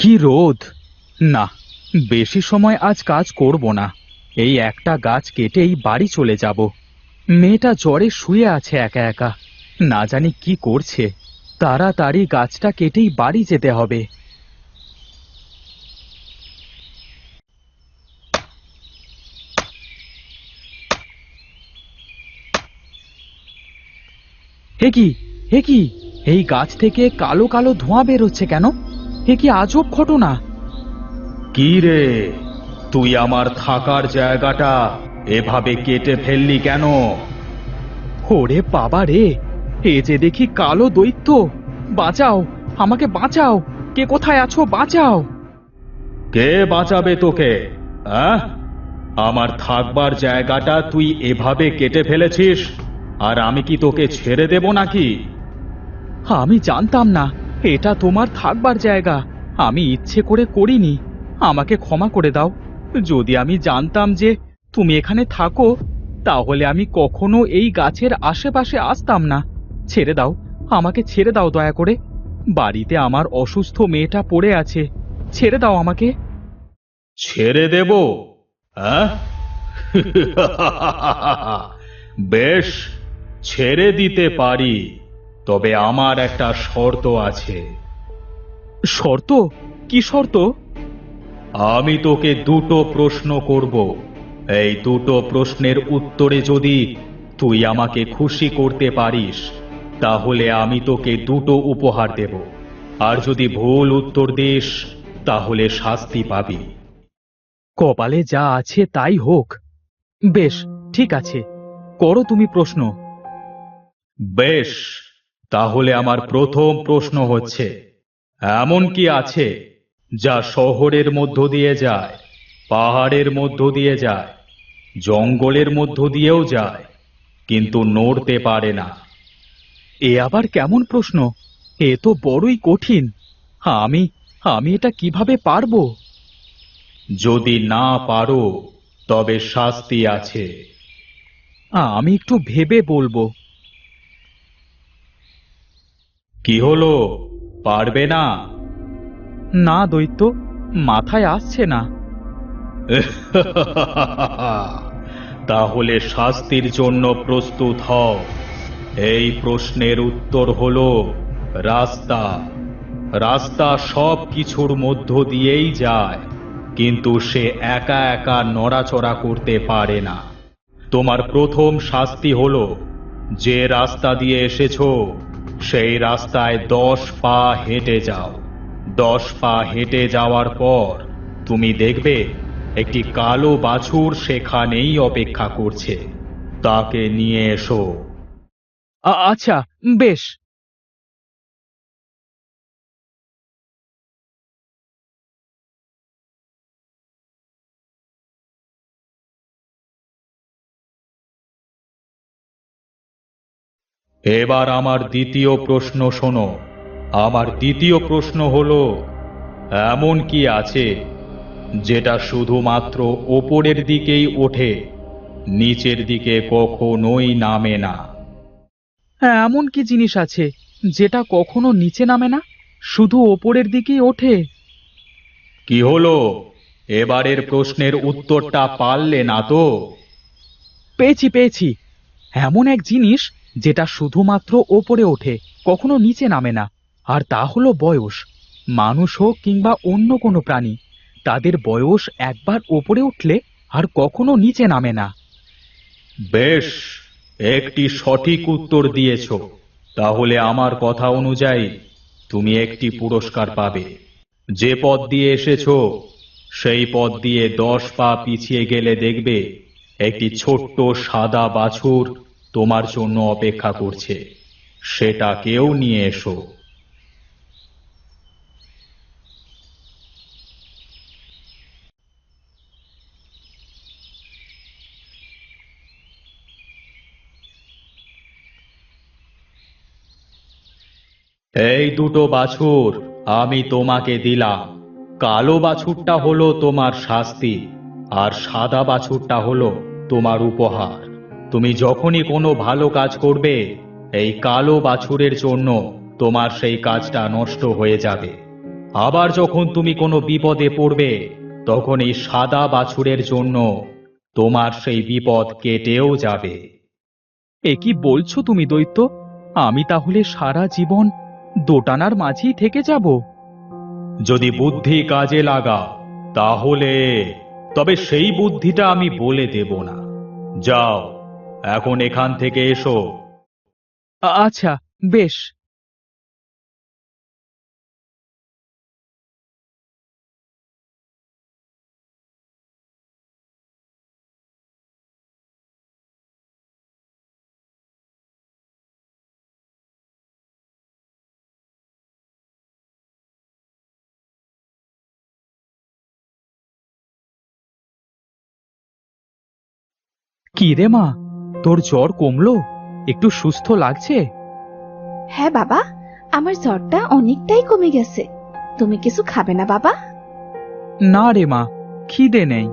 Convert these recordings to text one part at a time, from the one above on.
কি রোদ! না, বেশি সময় আজ কাজ করব না। এই একটা গাছ কেটেই বাড়ি চলে যাব। মেয়েটা জ্বরে শুয়ে আছে একা একা, না জানি কি করছে। তাড়াতাড়ি গাছটা কেটেই বাড়ি যেতে হবে। হে কি, হে কি! এই গাছ থেকে কালো কালো ধোঁয়া বেরোচ্ছে কেন? হে কি আজব ঘটনা! কি রে, তুই আমার থাকার জায়গাটা এভাবে কেটে ফেললি কেন? ওরে বাবা রে, এ যে দেখি কালো দৈত্য! বাঁচাও, আমাকে বাঁচাও! কে কোথায় আছো, বাঁচাও! কে বাঁচাবে তোকে? হ্যাঁ, আমার থাকবার জায়গাটা তুই এভাবে কেটে ফেলেছিস, আর আমি কি তোকে ছেড়ে দেব নাকি? আমি জানতাম না এটা তোমার থাকবার জায়গা। আমি ইচ্ছে করে করিনি। আমাকে ক্ষমা করে দাও। যদি আমি জানতাম যে তুমি এখানে থাকো, তাহলে আমি কখনো এই গাছের আশেপাশে আসতাম না। ছেড়ে দাও, আমাকে ছেড়ে দাও দয়া করে। বাড়িতে আমার অসুস্থ মেয়েটা পড়ে আছে। ছেড়ে দাও আমাকে। ছেড়ে দেব? হ্যাঁ? বেশ, ছেড়ে দিতে পারি, তবে আমার একটা শর্ত আছে। শর্ত? কি শর্ত? আমি তোকে দুটো প্রশ্ন করব। এই দুটো প্রশ্নের উত্তরে যদি তুই আমাকে খুশি করতে পারিস, তাহলে আমি তোকে দুটো উপহার দেব। আর যদি ভুল উত্তর দিস, তাহলে শাস্তি পাবি। কপালে যা আছে তাই হোক। বেশ, ঠিক আছে, করো তুমি প্রশ্ন। বেশ, তাহলে আমার প্রথম প্রশ্ন হচ্ছে, এমন কি আছে যা শহরের মধ্য দিয়ে যায়, পাহাড়ের মধ্য দিয়ে যায়, জঙ্গলের মধ্য দিয়েও যায়, কিন্তু নড়তে পারে না? এ আবার কেমন প্রশ্ন! এ তো বড়ই কঠিন। আমি আমি এটা কিভাবে পারবো? যদি না পারো, তবে শাস্তি আছে। আমি একটু ভেবে বলবো। কি হলো, পারবে না? না দৈত্য, মাথায় আসছে না। তাহলে শাস্তির জন্য প্রস্তুত হও। এই প্রশ্নের উত্তর হলো রাস্তা। রাস্তা সব কিছুর মধ্য দিয়েই যায়, কিন্তু সে একা একা নড়াচড়া করতে পারে না। তোমার প্রথম শাস্তি হলো, যে রাস্তা দিয়ে এসেছো সেই রাস্তায় 10 পা হেঁটে যাও। 10 পা হেঁটে যাওয়ার পর তুমি দেখবে একটি কালো বাছুর সেখানেই অপেক্ষা করছে। তাকে নিয়ে এসো। আচ্ছা, বেশ। এবার আমার দ্বিতীয় প্রশ্ন শোনো। আমার দ্বিতীয় প্রশ্ন হলো, এমন কি আছে যেটা শুধুমাত্র ওপরের দিকেই ওঠে, নিচের দিকে কখনোই নামে না? হ্যাঁ, এমন কি জিনিস আছে যেটা কখনো নিচে নামে না, শুধু ওপরের দিকেই ওঠে? কি হলো, এবারের প্রশ্নের উত্তরটা পারলে না তো? পেয়েছি, পেয়েছি। এমন এক জিনিস যেটা শুধুমাত্র ওপরে ওঠে, কখনো নিচে নামে না, আর তা হলো বয়স। মানুষ হোক কিংবা অন্য কোনো প্রাণী, তাদের বয়স একবার ওপরে উঠলে আর কখনো নিচে নামে না। বেশ, একটি সঠিক উত্তর দিয়েছ। তাহলে আমার কথা অনুযায়ী তুমি একটি পুরস্কার পাবে। যে পথ দিয়ে এসেছো সেই পথ দিয়ে 10 পা পিছিয়ে গেলে দেখবে একটি ছোট্ট সাদা বাছুর তোমার জন্য অপেক্ষা করছে। সেটাকেও নিয়ে এসো। এই দুটো বাছুর আমি তোমাকে দিলাম। কালো বাছুরটা হলো তোমার শাস্তি, আর সাদা বাছুরটা হলো তোমার উপহার। তুমি যখনই কোনো ভালো কাজ করবে, এই কালো বাছুরের জন্য তোমার সেই কাজটা নষ্ট হয়ে যাবে। আবার যখন তুমি কোনো বিপদে পড়বে তখন এই সাদা বাছুরের জন্য তোমার সেই বিপদ কেটেও যাবে। এ কি বলছো তুমি দৈত্য? আমি তাহলে সারা জীবন দোটানার মাঝেই থেকে যাব? যদি বুদ্ধি কাজে লাগা তাহলে, তবে সেই বুদ্ধিটা আমি বলে দেব না। যাও, এখন এখান থেকে এসো। আচ্ছা, বেশ। কি রে মা, তোর জ্বর কমলো? একটু সুস্থ লাগছে? হ্যাঁ বাবা, আমার জ্বরটা অনেকটাই কমে গেছে। তুমি কিছু খাবে না বাবা? না রে মা, খিদে নেই।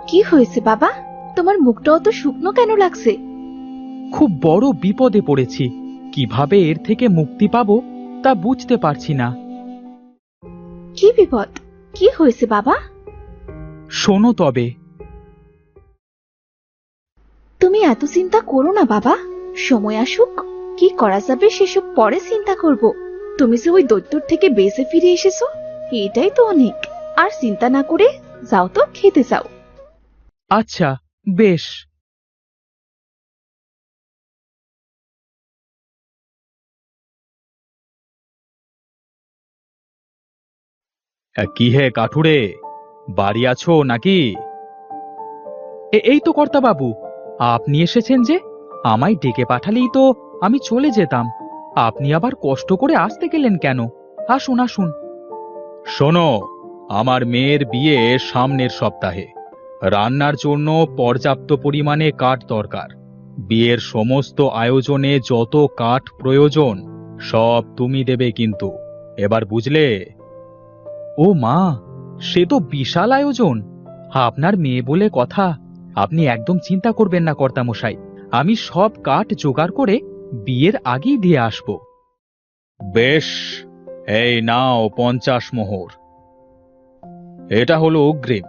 কি হয়েছে বাবা? তোমার মুখটা অত শুকনো কেন লাগছে? খুব বড় বিপদে পড়েছি। কিভাবে এর থেকে মুক্তি পাবো তা বুঝতে পারছি না। কি বিপদ? কি হয়েছে বাবা? শোনো তবে। তুমি এত চিন্তা করো না বাবা, সময় আসুক, কি করা যাবে সেসব পরে চিন্তা করব। তুমি যে ওই দৈত্যর থেকে বেঁচে ফিরে এসেছো, এটাই তো অনেক। আর চিন্তা না করে যাও তো, খেতে যাও। আচ্ছা, বেশ। কি হে কাঠুরে, বাড়ি আছো নাকি? এই তো কর্তা বাবু, আপনি এসেছেন যে। আমায় ডেকে পাঠালেই তো আমি চলে যেতাম। আপনি আবার কষ্ট করে আসতে গেলেন কেন? আসুন আসুন। শোনো, আমার মেয়ের বিয়ে সামনের সপ্তাহে। রান্নার জন্য পর্যাপ্ত পরিমাণে কাঠ দরকার। বিয়ের সমস্ত আয়োজনে যত কাঠ প্রয়োজন সব তুমি দেবে কিন্তু। এবার বুঝলে? ও মা, সে তো বিশাল আয়োজন। আপনার মেয়ে বলে কথা। আপনি একদম চিন্তা করবেন না কর্তামশাই, আমি সব কাঠ জোগাড় করে বিয়ের আগেই দিয়ে আসব। বেশ, এই নাও 50 মোহর। এটা হলো অগ্রিম।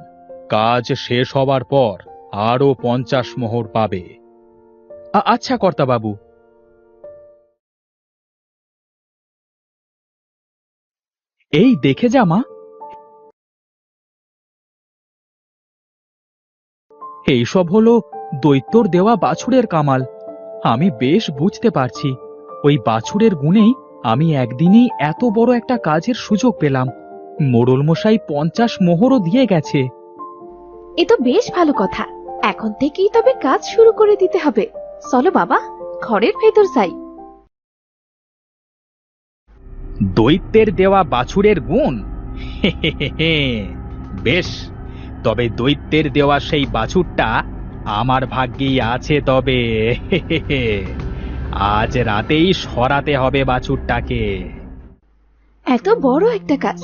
কাজ শেষ হবার পর আরো 50 মোহর পাবে। আচ্ছা কর্তাবাবু। এই দেখে যা মা, এইসব হলো দৈত্যর দেওয়া বাছুরের কামাল। আমি বেশ বুঝতে পারছি, ওই বাছুরের গুণেই আমি একদিনই এত বড় একটা কাজের সুযোগ পেলাম। মোড়ল মশাই 50 মোহরও দিয়ে গেছে। এ তো বেশ ভালো কথা। এখন থেকেই তবে কাজ শুরু করে দিতে হবে। চলো বাবা, ঘরের ভেতর যাই। দৈত্যের দেওয়া বাছুরের গুণ? বেশ, তবে দৈত্যের দেওয়া সেই বাছুরটা আমার ভাগ্যেই আছে তবে। আজ রাতেই সরাতে হবে বাছুরটাকে। এত বড় একটা কাজ,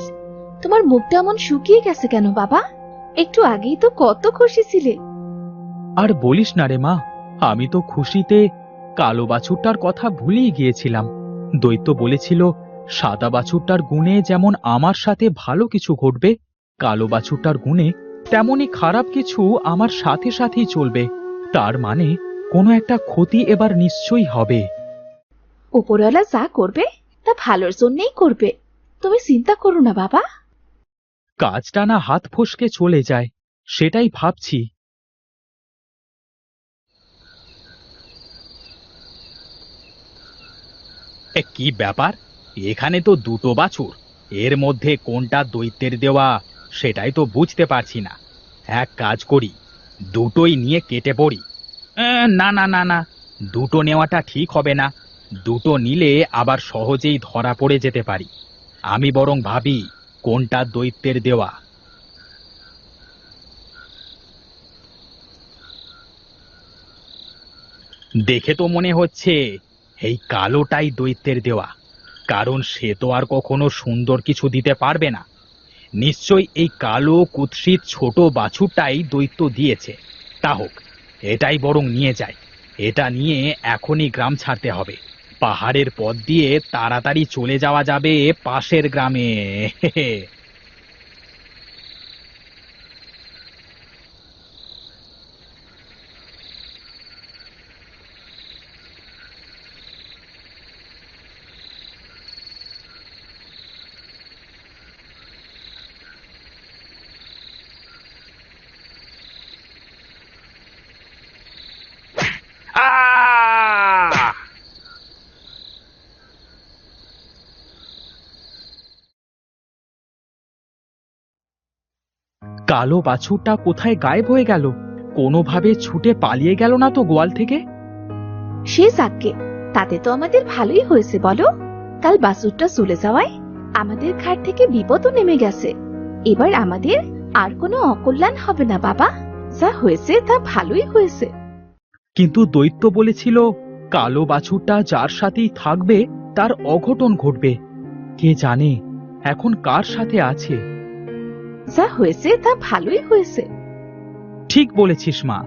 তোমার মুখটা এমন শুকিয়ে গেছে কেন বাবা? একটু আগেই তো কত খুশি ছিলে। আর বলিস না রে মা, আমি তো খুশিতে কালো বাছুরটার কথা ভুলেই গিয়েছিলাম। দৈত্য বলেছিল সাদা বাছুরটার গুণে যেমন আমার সাথে ভালো কিছু ঘটবে, কালো বাছুরটার গুণে তেমনি খারাপ কিছু আমার সাথে সাথেই চলবে। তার মানে কোনো একটা ক্ষতি এবার নিশ্চয়ই হবে। উপরওয়ালা যা করবে তা ভালোর জন্যই করবে, তুমি চিন্তা করো না বাবা। কাজটা না হাত ফসকে চলে যায়, সেটাই ভাবছি। কি ব্যাপার, এখানে তো দুটো বাছুর, এর মধ্যে কোনটা দৈত্যের দেওয়া সেটাই তো বুঝতে পারছি না। এক কাজ করি, দুটোই নিয়ে কেটে পড়ি। না না না না, দুটো নেওয়াটা ঠিক হবে না। দুটো নিলে আবার সহজেই ধরা পড়ে যেতে পারি। আমি বরং ভাবি কোনটা দৈত্যের দেওয়া। দেখে তো মনে হচ্ছে এই কালোটাই দৈত্যের দেওয়া, কারণ সে তো আর কখনো সুন্দর কিছু দিতে পারবে না। নিশ্চয়ই এই কালো কুৎসিত ছোট বাছুরটাই দৈত্য দিয়েছে। তা হোক, এটাই বরং নিয়ে যাই। এটা নিয়ে এখনই গ্রাম ছাড়তে হবে। পাহাড়ের পথ দিয়ে তাড়াতাড়ি চলে যাওয়া যাবে পাশের গ্রামে। আহ! কালো বাছুরটা কোথায় গায়েব হয়ে গেল? কোনোভাবে ছুটে পালিয়ে গেল না তো গোয়াল থেকে? সে যাকে, তাতে তো আমাদের ভালোই হয়েছে বলো। কাল বাছুরটা চলে যাওয়ায় আমাদের ঘাট থেকে বিপদও নেমে গেছে। এবার আমাদের আর কোনো অকল্যাণ হবে না বাবা। যা হয়েছে তা ভালোই হয়েছে। কিন্তু দৈত্য বলেছিল কালো বাছুরটা যার সাথেই থাকবে তার অঘটন ঘটবে। কে জানে এখন কার সাথে আছে? যা হয়েছে তা ভালোই হয়েছে। ঠিক বলেছিস মা।